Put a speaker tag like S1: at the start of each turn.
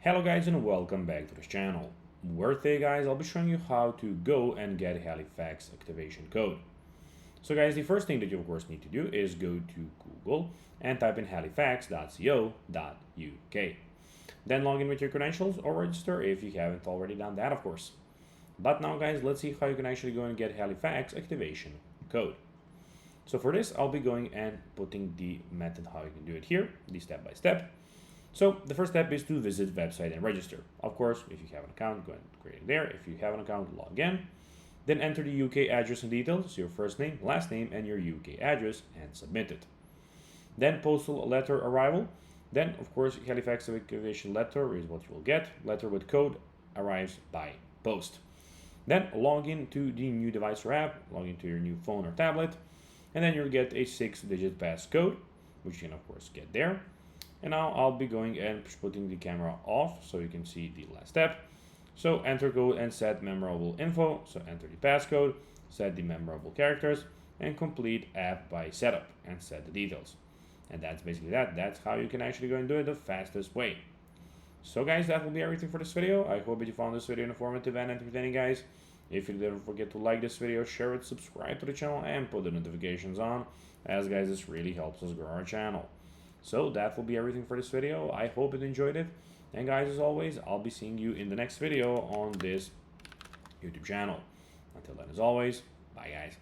S1: Hello guys and welcome back to this channel, where today guys I'll be showing you how to go and get Halifax activation code. So guys, the first thing that you of course need to do is go to Google and type in halifax.co.uk. Then log in with your credentials or register if you haven't already done that of course. But now guys, let's see how you can actually go and get Halifax activation code. So for this I'll be going and putting the method how you can do it here, the step by step. So the first step is to visit website and register. Of course, if you have an account, go and create it there. If you have an account, log in. Then enter the UK address and details, your first name, last name, and your UK address, and submit it. Then postal letter arrival. Then, of course, Halifax activation letter is what you will get. Letter with code arrives by post. Then log in to the new device or app, log into your new phone or tablet, and then you'll get a 6-digit passcode, which you can of course get there. And now I'll be going and putting the camera off so you can see the last step. So enter code and set memorable info. So enter the passcode, set the memorable characters, and complete app by setup and set the details. And that's basically that. That's how you can actually go and do it the fastest way. So guys, that will be everything for this video. I hope that you found this video informative and entertaining guys. If you didn't forget to like this video, share it, subscribe to the channel, and put the notifications on, as guys, this really helps us grow our channel. So that will be everything for this video. I hope you enjoyed it. And guys, as always, I'll be seeing you in the next video on this YouTube channel. Until then, as always, bye guys.